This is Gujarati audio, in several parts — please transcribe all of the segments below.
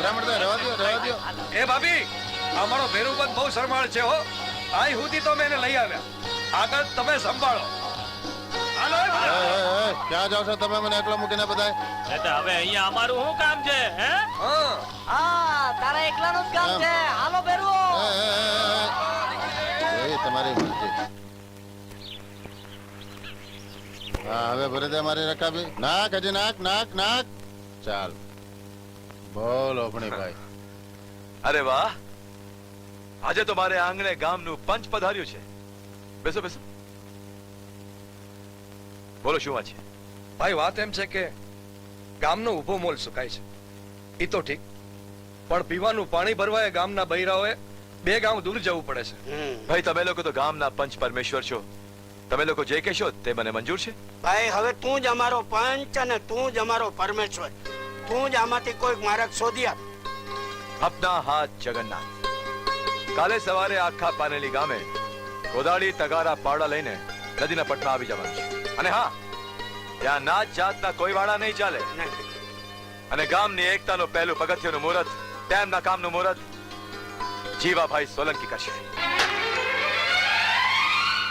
અથડામણ તો રહેવા દો. એ ભાભી, અમારો ભેરુબંધ બહુ શરમાળ છે હો. આઈ સુધી તો મેં એને લઈ આવ્યા. આગળ તમે સંભાળો. હાલો ક્યાં જાવ છો તમે મને એકલા મૂકીને બધાય? હવે અહીંયા અમારું શું કામ છે? હે તારા એકલાનું જ કામ છે. હાલો ભેરવો. તમારી મરજી. હા હવે ભરી દે મારી રકાબી. નાક હજી નાક નાક નાક. ચાલ બોલો ભાઈ. અરે વાહ, આજે તો મારે આંગણે ગામનું પંચ પધાર્યું છે. બેસો બેસો. બોલો શું વાત છે? ભાઈ વાત એમ છે કે ગામનો ઊભો મોલ સુકાય છે. એ તો ઠીક, પણ પીવાનું પાણી ભરવા એ ગામના બૈરાઓએ 2 ગામ દૂર જવું પડે છે. ભાઈ તમે લોકો તો ગામના પંચ પરમેશ્વર છો. તમે લોકો જે કહેશો તે મને મંજૂર છે. ભાઈ હવે તું જ અમારો પંચ અને તું જ અમારો પરમેશ્વર. તું જ આમાંથી કોઈક માર્ગ શોધી આપ. અપના હાથ જગન્નાથ. કાલે સવારે આખા પાનેલી ગામે ગોદાળી તગારા પાવડા લઈને નદીના પટમાં આવી જવાનું છે. અને હા, ત્યાં નાત જાતના કોઈ વાળા નહીં ચાલે. અને ગામની એકતાનું પહેલું પગથિયાનું મુહૂર્ત, તેમના કામનું મુહૂર્ત જીવાભાઈ સોલંકી કરશે.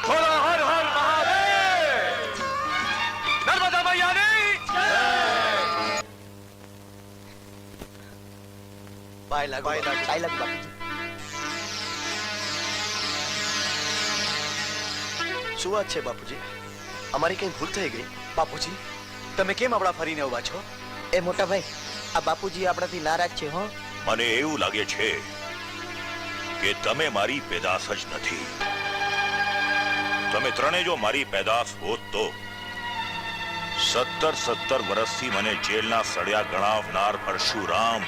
બોલો હર હર મહાદેવ! નર્મદા મૈયાની જય! બાય લાગો બાપુજી. શું વાત છે બાપુજી? અમારી કઈ ભૂલ થઈ ગઈ? બાપુજી તમે કેમ આપણા ફરીને ઉભા છો? એ મોટા ભાઈ, આ બાપુજી આપણાથી નારાજ છે. હો, મને એવું લાગે છે કે તમે મારી પેદાશ જ નથી. તમે ત્રણે જો મારી પેદાશ હોત તો 17 વર્ષથી મને જેલના સળિયા ગણાવનાર પરશુરામ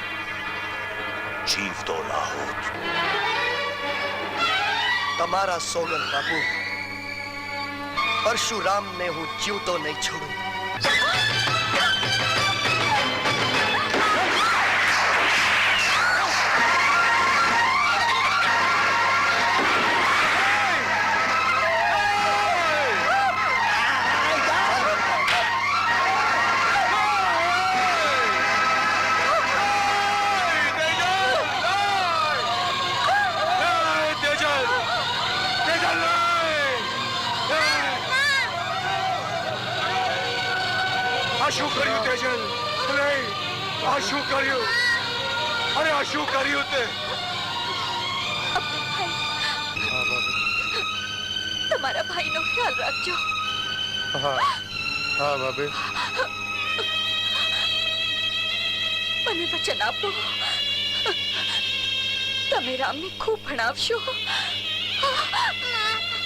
જીવતો ના હોત. તમારા સોગન બાપુ, પરશુરામને હું જીવતો નહીં છોડું. શું કર્યું તેજલ? આ શું કર્યું? અરે આ શું કર્યું તે? તમારા ભાઈનો ખ્યાલ રાખજો. હા હા ભાભી. મને વચન આપો, તમે રામને ખૂબ ભણાવશો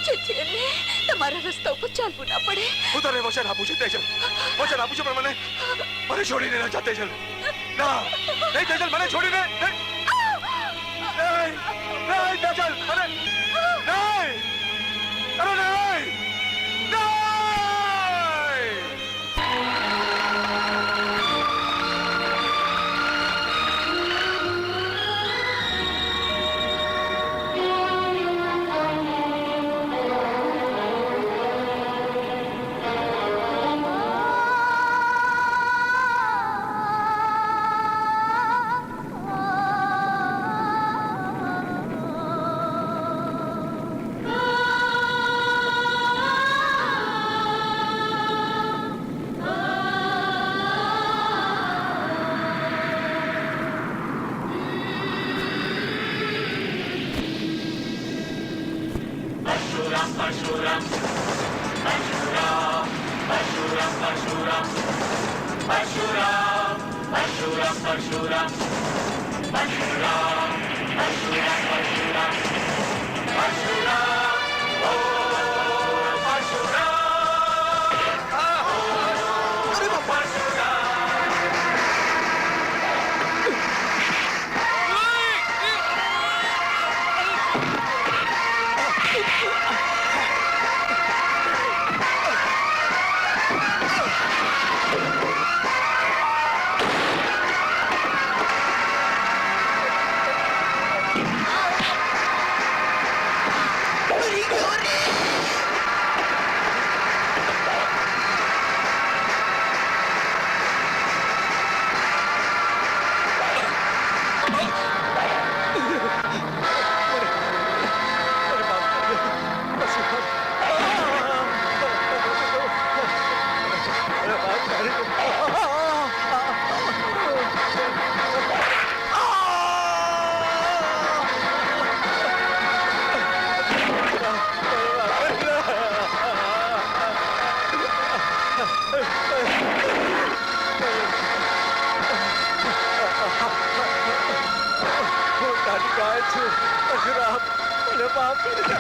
જેથી એને તમારા રસ્તા ઉપર ચાલવું ના પડે. હું તને વચન આપું છું તેજલ, વચન આપું છું, પણ મને છોડીને ના જા તેજલ. ના નહીં તેજલ, મને છોડીને નહીં તેજલ. અરે નહીં, અરે નહીં. જાય છું પરશુરામ મને માફ કરી દે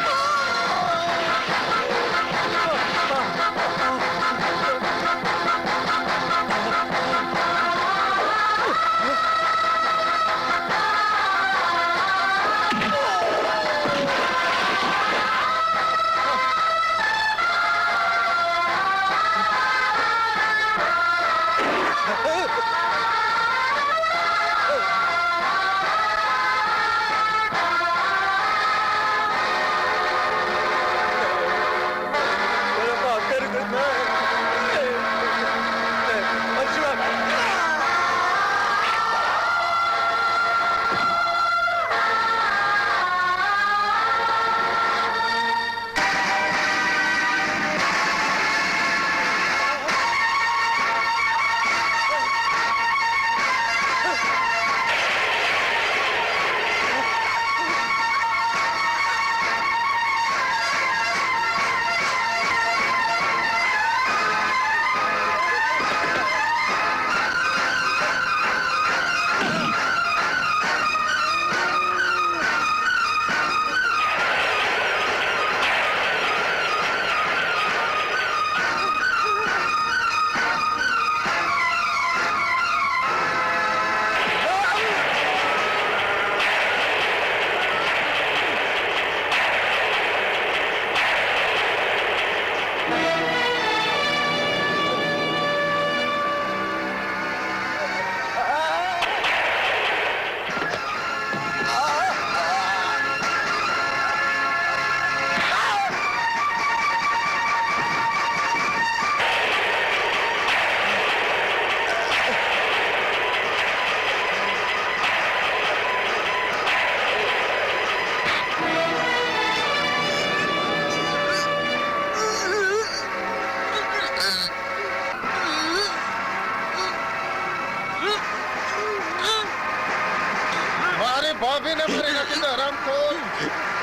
ભાભીને મારી નાખી દે હરામખોર.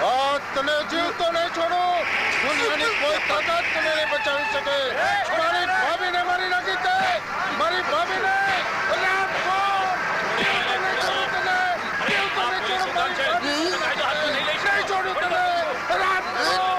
આ તને જીવતો નહીં છોડું. દુનિયાની કોઈ તાકાત તને નહીં બચાવી શકે. મારી ભાભીને મારી નાખી દે. મારી ભાભીને હરામખોર. જીવતો નહીં છોડું તને. જીવતો નહીં છોડું મારી ભાભીને. નહીં છોડું તને. હરામખોર.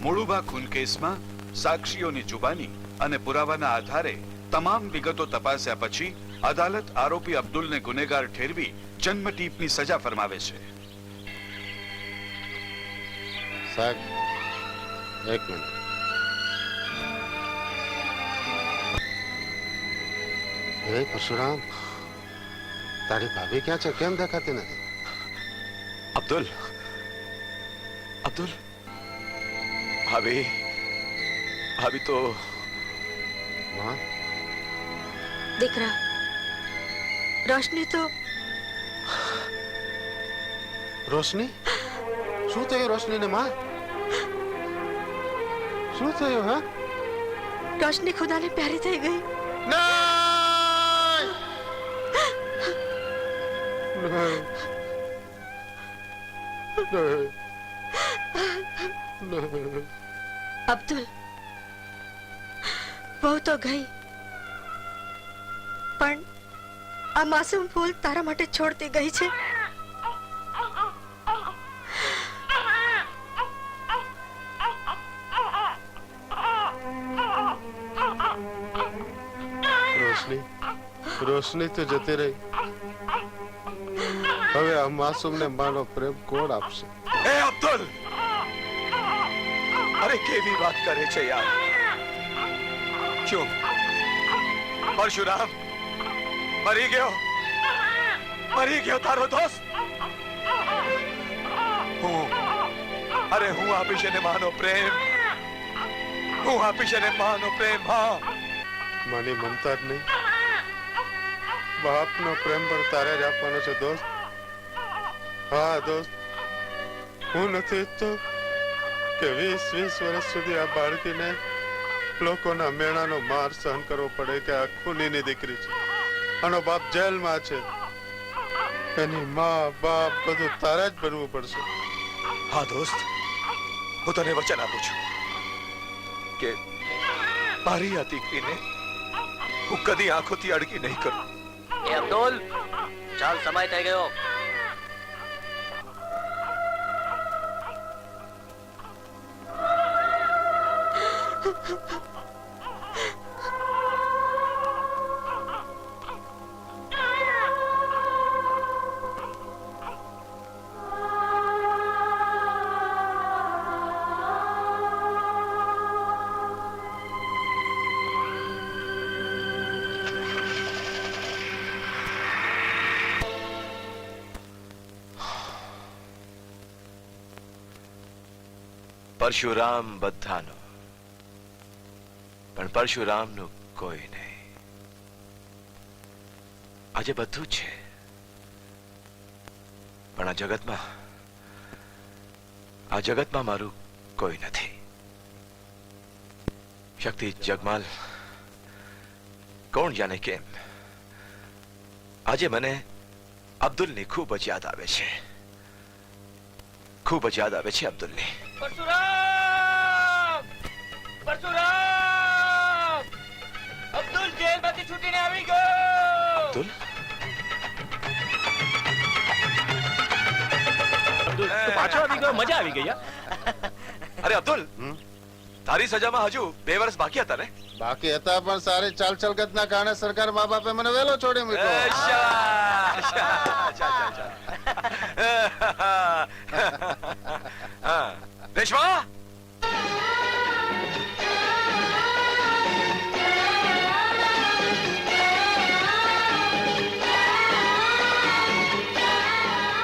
મુળુબા ખૂન કેસમાં સાક્ષીઓની જુબાની અને પુરાવાના આધારે તમામ વિગતો તપાસ્યા પછી અદાલત આરોપી અબ્દુલને ગુનેગાર ઠેરવી જન્મટીપની સજા ફરમાવે છે. સાહેબ એક મિનિટ. એ પરશુરામ, તારી ભાભી ક્યાં છે? કેમ દેખાતી નથી? અબ્દુલ અબ્દુલ ભાભી ભાભી તો માં, દીકરા રોશની તો રોશની? શું થયું રોશનીને માં? શું થયું? હા, રોશની ખુદાને પ્યારી થઈ ગઈ. અબ્દુલ, બહુ તો ગઈ, પણ આ માસૂમ ફૂલ તારા માટે છોડતી ગઈ છે. રોશની તો જતી રહી. હવે આ માસૂમને માનો પ્રેમ કોણ આપશે? એ અબ્દુલ, અરે કેવી વાત કરે છે યાર. શું પરશુરામ મરી ગયો તારો દોસ્ત? હું આપીશ એને માનો પ્રેમ. હા. માની મમતા જ નહીં, બાપનો પ્રેમ પણ તારે જ આપવાનો છે દોસ્ત. હા દોસ્ત, હું નથી ઈચ્છતો કે 20 વર્ષ સુધી આ બાળકીને લોકોના મેણાનો માર સહન કરવો પડે કે આ ખૂનીની દીકરી છે, આનો બાપ જેલમાં છે, એની મા બાપ બધું તારે જ બનવું પડશે. હા દોસ્ત, હું તને વચન આપું છું કે મારી આ દીકરીને હું કદી આંખોથી અડકી નહીં કરું. એ અબ્દુલ, ચાલ સમય થઈ ગયો. પરશુરામ બધાનો, પણ પરશુરામનું કોઈ નહીં. આજે બધું જ છે, પણ આ જગતમાં મારું કોઈ નથી. શક્તિ, જગમાલ, કોણ જાણે કેમ આજે મને અબ્દુલની ખૂબ જ યાદ આવે છે. અબ્દુલની. પરશુરામ! અબ્દુલ જેલમાંથી છૂટીને આવી ગયો. અબ્દુલ? તું પાછો આવી ગયો, મજા આવી ગઈ. અરે અબ્દુલ, તારી સજામાં હજુ 2 વર્ષ બાકી હતા ને? બાકી હતા, પણ સારી ચાલ ચલકતના કારણે સરકાર મા બાપે મને વેલો છોડી મૂક્યો.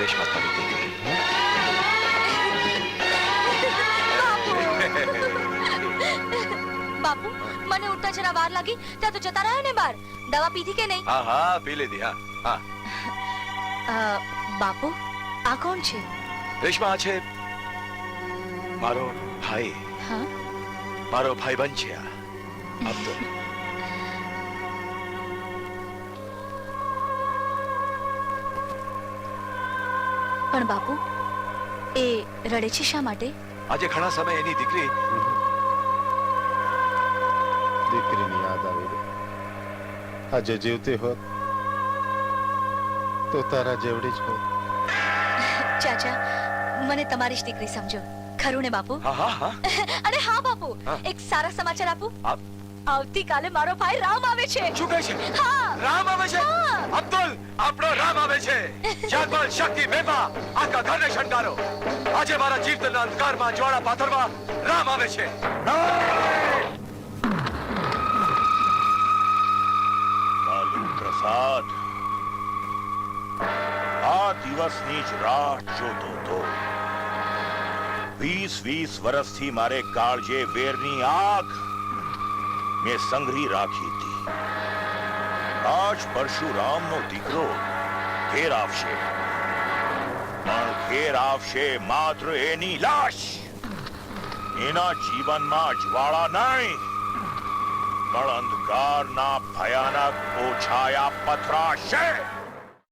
રેશમા, તારી દીકરી. બાપુ, મને ઉઠતા જરા વાર લાગી ત્યાં તો જતા રહ્યા ને બહાર. દવા પીધી કે નહીં? હા પી લીધી. હા. બાપુ, આ કોણ છે? રેશમા, આ છે મારો ભાઈ. હા, મારો ભાઈબંધ છે આ અબ્દુલ. પણ બાપુ, એ રડે છે શા માટે? આજે ઘણા સમય એની દીકરી દીકરીની યાદ આવી ગઈ. આજે જીવતી હોત તો તારા જેવડી જ હોત. ચાચા, મને તમારી જ દીકરી સમજો, ખરું ને બાપુ? હા. અને હા બાપુ, એક સારા સમાચાર આપું. આવતીકાલે મારો ભાઈ રામ આવે છે. શું કહે છે? હા, રામ આવે છે? અબ્દુલ, આપણો રામ આવે છે. જાગવાલ, શક્તિ, મેમા, આખા ઘરને શણગારો. આજે મારા જીવતના અંધકારમાં જ્વાળા પાથરવા રામ આવે છે. લાલુ પ્રસાદ આ દિવસની જ રાહ જોતો હતો. 20 વર્ષથી મારે કાળજે વેરની આગ મેં સંઘરી રાખી હતી. આજ પરશુરામનો દીકરો ઘેર આવશે, પણ ઘેર આવશે માત્ર એની લાશ. એના જીવનમાં જ્વાળા નહીં, પણ અંધકારના ભયાનક ઓછાયા પથરાશે.